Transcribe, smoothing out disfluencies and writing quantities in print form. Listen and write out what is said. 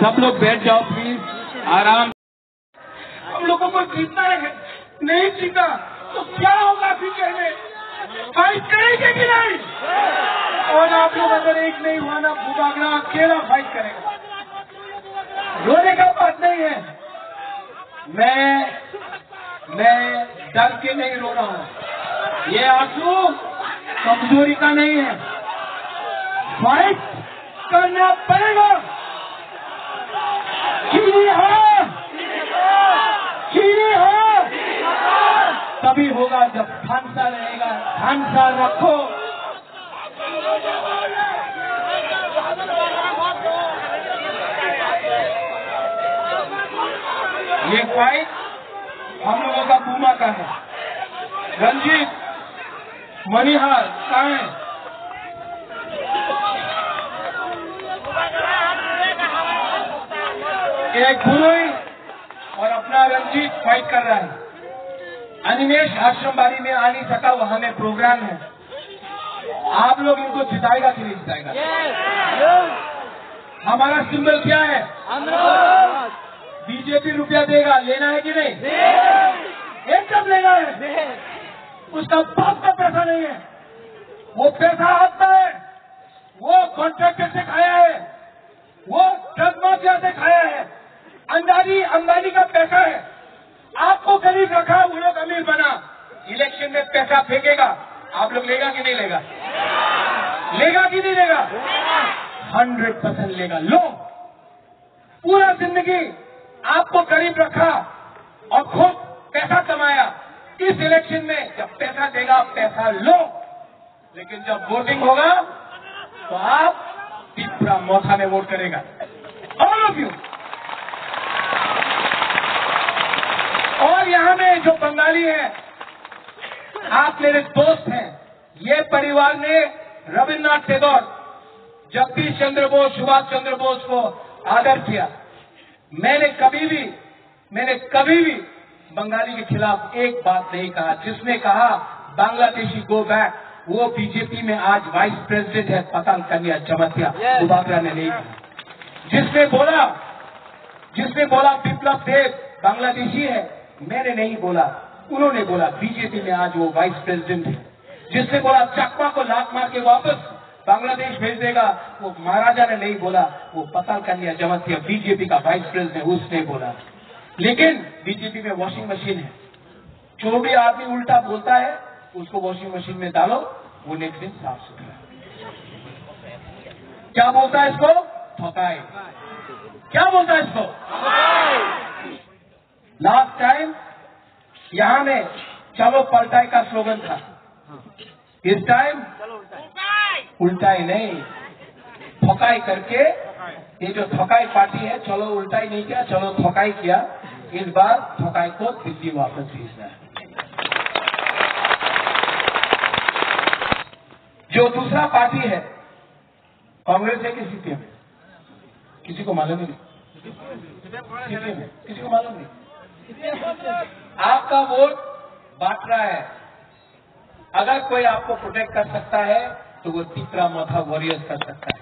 सब लोग बैठ जाओ प्लीज, आराम। हम लोगों को जीतना है, नहीं जीता तो क्या होगा फ्यूचर में? फाइट करेंगे कि नहीं? और आप लोग अगर एक नहीं हुआ ना, भूभागना अकेला फाइट करेगा। रोने का बात नहीं है। मैं डर के नहीं रो रहा हूँ। ये आंसू कमजोरी का नहीं है। फाइट करना पड़ेगा। चीनी है, चीनी है, तभी होगा जब ठानसा रहेगा। ठानसा रखो। ये फाइट हम लोगों का पूमा का है। रंजीत मणिहार कहाँ है? एक गुरुई और अपना रंजीत फाइट कर रहा है। अनिमेश आश्रमबाड़ी में आ नहीं सका, वहां में प्रोग्राम है। आप लोग इनको जिताएगा कि नहीं जिताएगा? हमारा सिंबल क्या है? बीजेपी रुपया देगा, लेना है कि नहीं? एकदम लेना है। उसका बाप का पैसा नहीं है, वो पैसा आता है, वो कॉन्ट्रैक्टर से खाया है, वो ड्रग माफिया से खाया है। अंबानी का पैसा है। आपको गरीब रखा, वो लोग अमीर बना। इलेक्शन में पैसा फेंकेगा, आप लोग लेगा कि नहीं लेगा? लेगा कि नहीं लेगा? 100% लेगा। लो, पूरा जिंदगी आपको गरीब रखा और खुद पैसा कमाया। इस इलेक्शन में जब पैसा देगा, पैसा लो, लेकिन जब वोटिंग होगा तो आप तीसरा मोथा में वोट करेगा। All of you. और यहाँ में जो बंगाली है, आप मेरे दोस्त हैं। ये परिवार ने रविन्द्रनाथ टैगोर, जगदीश चंद्र बोस, सुभाष चंद्र बोस को आदर किया। मैंने कभी भी बंगाली के खिलाफ एक बात नहीं कहा। जिसने कहा बांग्लादेशी गो बैक, वो बीजेपी में आज वाइस प्रेसिडेंट है, पतंग कन्या चमत्या उबाकरा ने नहीं कहा। जिसने बोला विप्लव देव बांग्लादेशी है, मैंने नहीं बोला, उन्होंने बोला। बीजेपी में आज वो वाइस प्रेसिडेंट है। जिसने बोला चकमा को लात मार के वापस बांग्लादेश भेज देगा, वो महाराजा ने नहीं बोला, वो पतंग कन्या चमत्या बीजेपी का वाइस प्रेसिडेंट, उसने बोला। लेकिन बीजेपी में वॉशिंग मशीन है। जो भी आदमी उल्टा बोलता है उसको वॉशिंग मशीन में डालो, वो नेक्स्ट दिन साफ सुथरा। क्या बोलता है इसको? ठोकाई। क्या बोलता है इसको? लास्ट टाइम यहां में चलो पलटाई का स्लोगन था। इस टाइम उल्टाई नहीं, ठोकाई करके, ये जो ठोकाई पार्टी है, चलो उल्टाई नहीं किया, चलो ठोकाई किया। इस बार ठोकाई को दिल्ली वापस भेजना है। जो दूसरा पार्टी है, कांग्रेस है कि सीपीएम? किसी को मालूम नहीं। सीपीएम है, किसी को मालूम नहीं। आपका वोट बांट रहा है। अगर कोई आपको प्रोटेक्ट कर सकता है तो वो तीसरा मोथा वॉरियर्स कर सकता है।